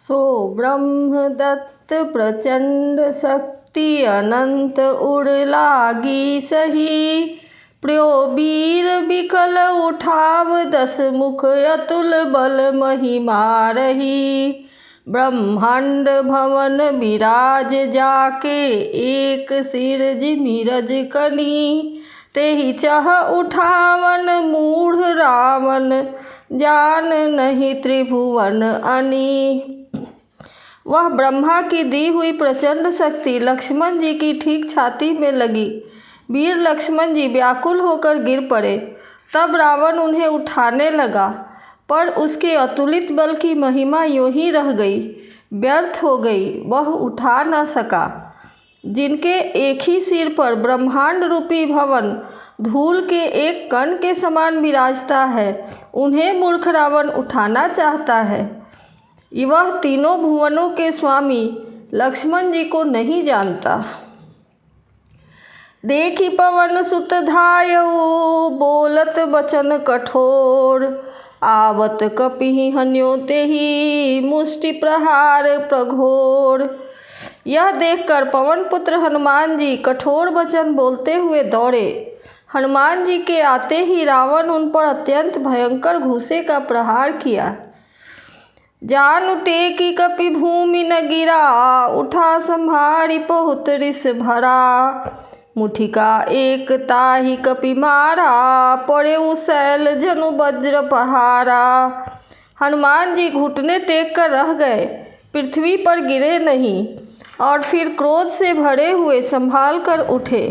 सो ब्रह्मदत्त प्रचंड शक्ति अनंत उड़ लागी सही। प्रियो वीर विकल उठाव 10 मुख अतुल बल महिमा रही। ब्रह्मांड भवन विराज जाके एक सिरज मीरज कनी। तेहि चह उठावन मूढ़ रावण जान नहीं त्रिभुवन अनी। वह ब्रह्मा की दी हुई प्रचंड शक्ति लक्ष्मण जी की ठीक छाती में लगी। वीर लक्ष्मण जी व्याकुल होकर गिर पड़े। तब रावण उन्हें उठाने लगा, पर उसके अतुलित बल की महिमा यूं ही रह गई, व्यर्थ हो गई, वह उठा न सका। जिनके एक ही सिर पर ब्रह्मांड रूपी भवन धूल के एक कण के समान विराजता है, उन्हें मूर्ख रावण उठाना चाहता है। वह तीनों भुवनों के स्वामी लक्ष्मण जी को नहीं जानता। देखी पवन सुत धायऊ बोलत बचन कठोर। आवत कपि हन्यो तेहि मुष्टि प्रहार प्रघोर। यह देखकर पवन पुत्र हनुमान जी कठोर वचन बोलते हुए दौड़े। हनुमान जी के आते ही रावण उन पर अत्यंत भयंकर घूसे का प्रहार किया। जान उठे कि कपि भूमि न गिरा, उठा संहारी बहुत रिस भरा। मुठिका एक ताहि कपि मारा, पड़े शैल जनु वज्र पहारा। हनुमान जी घुटने टेक कर रह गए, पृथ्वी पर गिरे नहीं, और फिर क्रोध से भरे हुए संभाल कर उठे।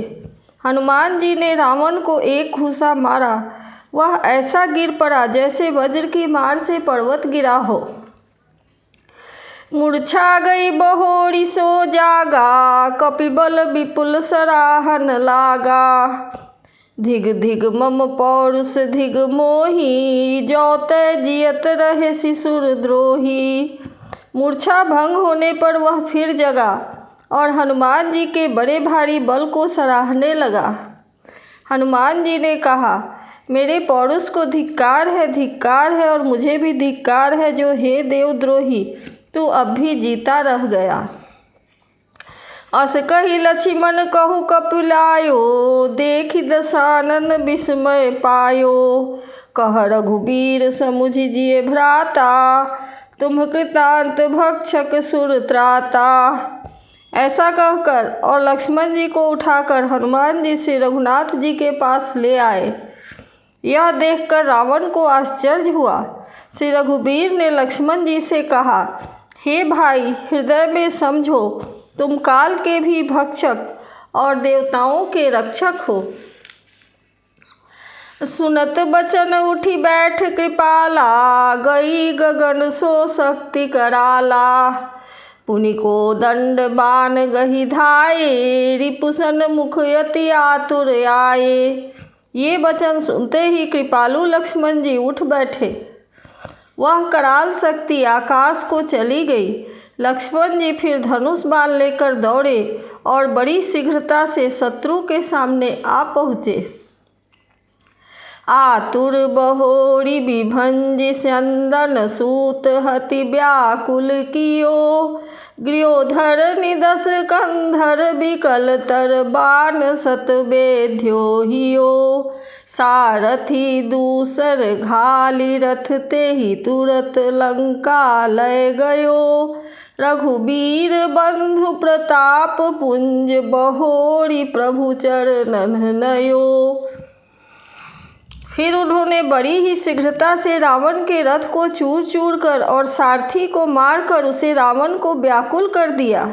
हनुमान जी ने रावण को एक घूसा मारा। वह ऐसा गिर पड़ा जैसे वज्र की मार से पर्वत गिरा हो। मूर्छा गई बहोरी सो जागा, कपिबल विपुल सराहन लागा। धिग धिग मम पौरुष धिग मोही, जौते जियत रहे शिशुर द्रोही। मूर्छा भंग होने पर वह फिर जगा और हनुमान जी के बड़े भारी बल को सराहने लगा। हनुमान जी ने कहा, मेरे पौरुष को धिक्कार है और मुझे भी धिक्कार है जो हे देवद्रोही तू अब भी जीता रह गया। अस कही लक्ष्मण कहु कपिलायो, देखि दशानन विस्मय पायो। कह रघुबीर समुझि जिय भ्राता, तुम कृतांत भक्षक सुर त्राता। ऐसा कहकर और लक्ष्मण जी को उठाकर हनुमान जी श्री रघुनाथ जी के पास ले आए। यह देखकर रावण को आश्चर्य हुआ। श्री रघुबीर ने लक्ष्मण जी से कहा, हे भाई, हृदय में समझो, तुम काल के भी भक्षक और देवताओं के रक्षक हो। सुनत बचन उठी बैठ कृपाला, गई गगन सो शक्ति कराला। पुनि को दंड बान गही धाये, रिपुसन मुख यति आतुर आए। ये वचन सुनते ही कृपालु लक्ष्मण जी उठ बैठे। वह कराल शक्ति आकाश को चली गई। लक्ष्मण जी फिर धनुष बाण लेकर दौड़े और बड़ी शीघ्रता से शत्रु के सामने आ पहुँचे। आतुर बहोरी विभंजि स्यंदन सूत हति व्याकुल कियो। गृयोधर निदस कंधर विकल तर बाण शत बेध्यो हियो। सारथी दूसर घाली रथ तेहि तुरत लंका लय गयो। रघुबीर बंधु प्रताप पुंज बहोरी प्रभु चरणन नयो। फिर उन्होंने बड़ी ही शीघ्रता से रावण के रथ को चूर चूर कर और सारथी को मारकर उसे रावण को व्याकुल कर दिया।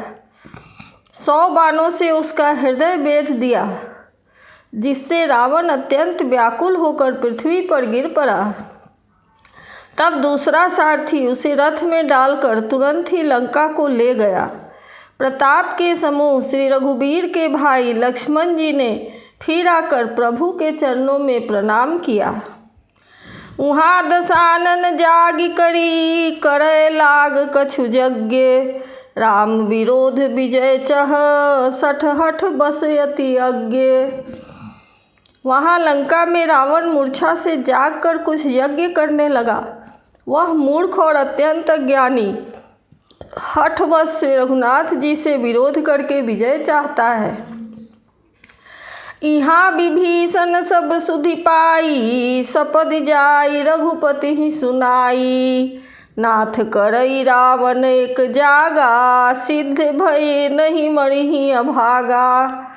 100 बाणों से उसका हृदय बेध दिया, जिससे रावण अत्यंत व्याकुल होकर पृथ्वी पर गिर पड़ा। तब दूसरा सारथी उसे रथ में डालकर तुरंत ही लंका को ले गया। प्रताप के समूह श्री रघुबीर के भाई लक्ष्मण जी ने फिर आकर प्रभु के चरणों में प्रणाम किया। उहाँ दशानन जागी करी, करे लाग कछु यज्ञ। राम विरोध विजय चह, सठ हठ बस यति अज्ञ। वहाँ लंका में रावण मूर्छा से जागकर कुछ यज्ञ करने लगा। वह मूर्ख और अत्यंत अज्ञानी हठवश श्री रघुनाथ जी से विरोध करके विजय चाहता है। यहाँ विभीषण सब सुधि पाई, सपदि जाई रघुपति ही सुनाई। नाथ करई रावण एक जागा, सिद्ध भय नहीं मरिहि अभागा।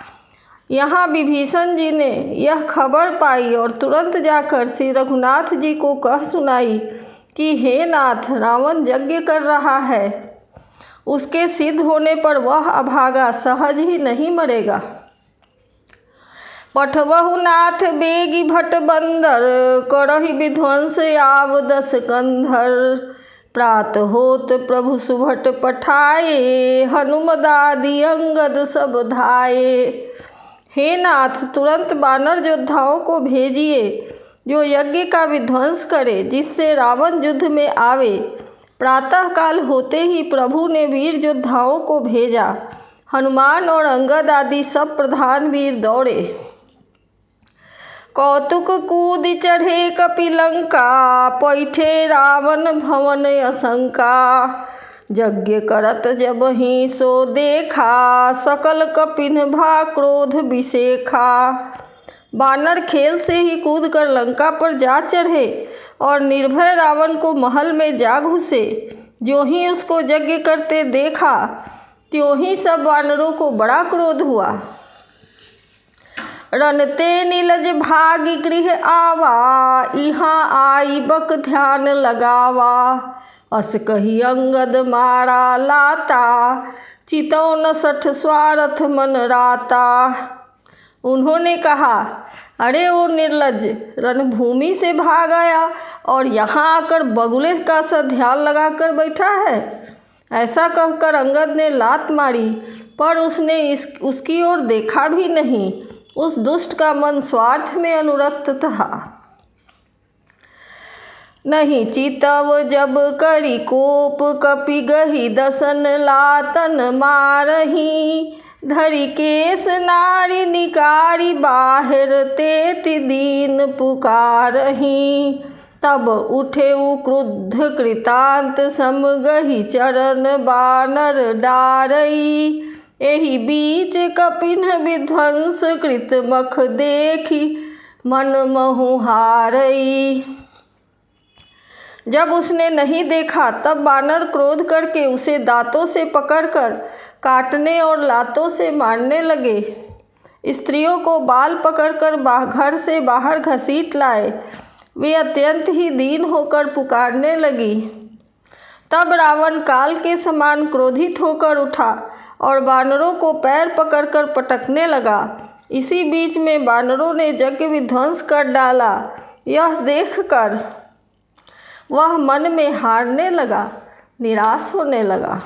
यहाँ विभीषण जी ने यह खबर पाई और तुरंत जाकर श्री रघुनाथ जी को कह सुनाई कि हे नाथ, रावण यज्ञ कर रहा है, उसके सिद्ध होने पर वह अभागा सहज ही नहीं मरेगा। पठवहु नाथ बेगी भट बंदर, करहि विध्वंस आव दस कंधर। प्रात होत प्रभु सुभट पठाए, हनुमदादि अंगद सब धाये। हे नाथ, तुरंत वानर योद्धाओं को भेजिए जो यज्ञ का विध्वंस करे, जिससे रावण युद्ध में आवे। प्रातः काल होते ही प्रभु ने वीर योद्धाओं को भेजा। हनुमान और अंगद आदि सब प्रधान वीर दौड़े। कौतुक कूद चढ़े कपिलंका, पैठे रावण भवन असंका। यज्ञ करत जब ही सो देखा, सकल कपिन भा क्रोध विशेखा। वानर खेल से ही कूद कर लंका पर जा चढ़े और निर्भय रावण को महल में जा घुसे। ज्यों ही उसको यज्ञ करते देखा, त्यों ही सब वानरों को बड़ा क्रोध हुआ। रनते नीलज भागी गृह आवा, यहाँ आई बक ध्यान लगावा। अस कही अंगद मारा लाता, चितौ न सठ स्वार्थ मन राता। उन्होंने कहा, अरे वो निर्लज, रणभूमि से भाग आया और यहाँ आकर बगुले का सा ध्यान लगा कर बैठा है। ऐसा कहकर अंगद ने लात मारी, पर उसने उसकी ओर देखा भी नहीं। उस दुष्ट का मन स्वार्थ में अनुरक्त था। नहीं चितव जब करी कोप, कपि गही दसन लातन मारही। धरि केस नारी निकारी, बाहिर तेति दीन पुकारही। तब उठे क्रुद्ध कृतांत, सम गही चरण बानर डारई। एहि बीच कपिन विध्वंस, कृत मख देखी मन महु हारई। जब उसने नहीं देखा, तब बानर क्रोध करके उसे दांतों से पकड़कर काटने और लातों से मारने लगे। स्त्रियों को बाल पकड़कर घर से बाहर घसीट लाए। वे अत्यंत ही दीन होकर पुकारने लगी। तब रावण काल के समान क्रोधित होकर उठा और वानरों को पैर पकड़कर पटकने लगा। इसी बीच में वानरों ने यज्ञ विध्वंस कर डाला। यह देखकर वह मन में हारने लगा, निराश होने लगा।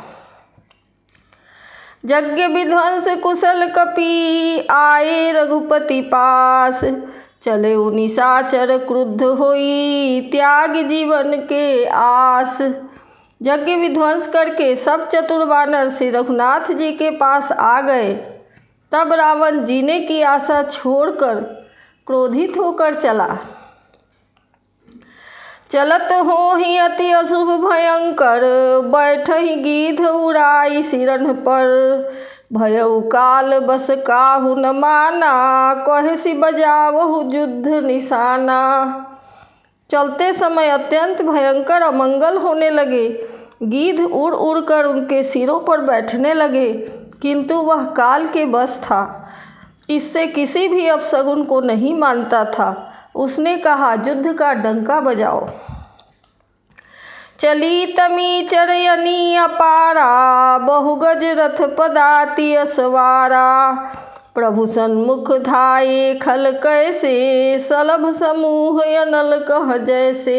यज्ञ विध्वंस कुशल कपि, आए रघुपति पास। चले निशाचर क्रुद्ध होई, त्याग जीवन के आस। यज्ञ विध्वंस करके सब चतुर वानर श्री रघुनाथ जी के पास आ गए। तब रावण जीने की आशा छोड़कर क्रोधित होकर चला। चलत हो ही अति अशुभ भयंकर, बैठहि गीध उड़ाई सिरन पर। भयउ काल बस काहू न माना, कहसी बजावहु युद्ध निशाना। चलते समय अत्यंत भयंकर अमंगल होने लगे। गीध उड़ उड़ कर उनके सिरों पर बैठने लगे, किंतु वह काल के बस था। इससे किसी भी अपशगुन को नहीं मानता था। उसने कहा, युद्ध का डंका बजाओ। चली तमी चरयनी अपारा, बहुगज रथ पदाति असवारा। प्रभु सन्मुख धाये खल कैसे, सलभ समूह अनल कह जैसे।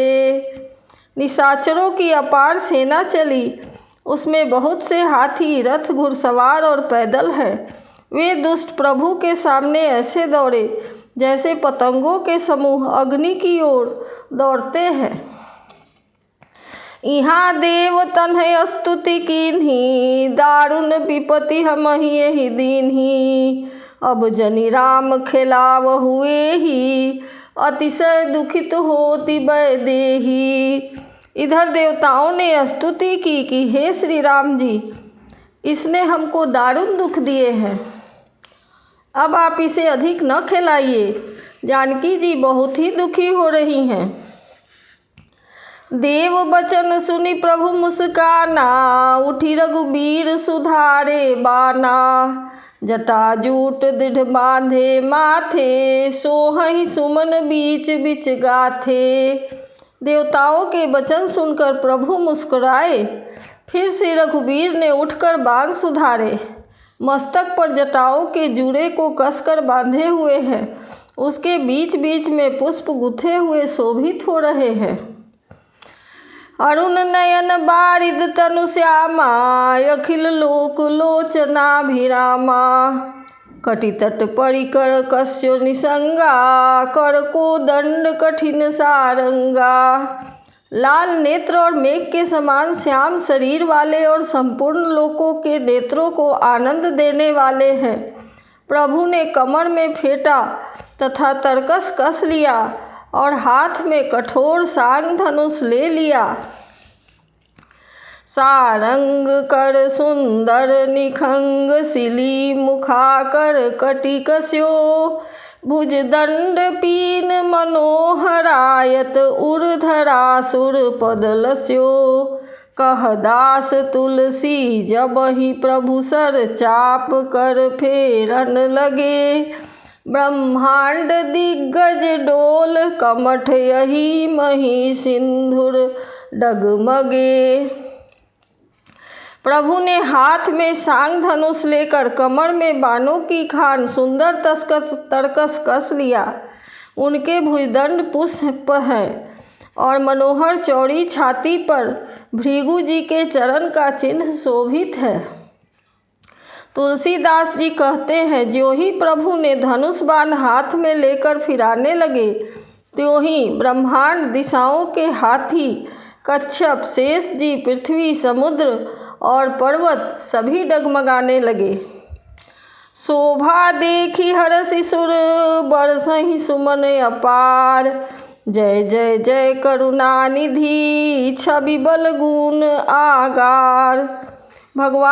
निशाचरों की अपार सेना चली। उसमें बहुत से हाथी, रथ, घुड़सवार और पैदल हैं। वे दुष्ट प्रभु के सामने ऐसे दौड़े जैसे पतंगों के समूह अग्नि की ओर दौड़ते हैं। यहाँ देव तन्है स्तुति कीन्ही, दारुण विपति हमहि एहि दीन्ही। अब जनि राम खेलाव हुए ही, अतिशय दुखित होति वैदेही। इधर देवताओं ने स्तुति की कि हे श्री राम जी, इसने हमको दारुण दुख दिए हैं, अब आप इसे अधिक न खिलाइए। जानकी जी बहुत ही दुखी हो रही हैं। देव बचन सुनी प्रभु मुस्काना, उठी रघुबीर सुधारे बाना। जटाजूट दृढ़ बांधे माथे, सोहहि सुमन बीच बीच गाथे। देवताओं के वचन सुनकर प्रभु मुस्कुराए। फिर श्री रघुबीर ने उठकर बांध सुधारे। मस्तक पर जटाओं के जूड़े को कसकर बांधे हुए हैं। उसके बीच बीच में पुष्प गुथे हुए शोभित हो रहे हैं। अरुण नयन बारिद तनु श्यामा, अखिल लोक लोचनाभिरामा। कटितट परिकर कस्यो निसंगा, कर को दंड कठिन सारंगा। लाल नेत्र और मेघ के समान श्याम शरीर वाले और संपूर्ण लोकों के नेत्रों को आनंद देने वाले हैं। प्रभु ने कमर में फेंटा तथा तरकस कस लिया और हाथ में कठोर सांग धनुष ले लिया। सारंग कर सुंदर निखंग सिली, मुखाकर कटि कस्यो। भुजदंड पीन मनोहरायत, ऊर्ध्वरासुर पदलस्यो। कह दास तुलसी जबहि प्रभु सर, चाप कर फेरन लगे। ब्रह्मांड दिग्गज डोल, कमठ यही मही सिंधुर डगमगे। प्रभु ने हाथ में सांग धनुष लेकर कमर में बाणों की खान सुंदर तरकस कस लिया। उनके भुजदंड पुष्प है और मनोहर चौड़ी छाती पर भृगु जी के चरण का चिन्ह शोभित है। तुलसीदास जी कहते हैं, ज्यों ही प्रभु ने धनुष बाण हाथ में लेकर फिराने लगे, त्यों ही ब्रह्मांड, दिशाओं के हाथी, कच्छप, शेष जी, पृथ्वी, समुद्र और पर्वत सभी डगमगाने लगे। शोभा देखी हरषि सुर, बरसहि सुमन अपार। जय जय जय करुणानिधि, छवि बल गुण आगार। भगवान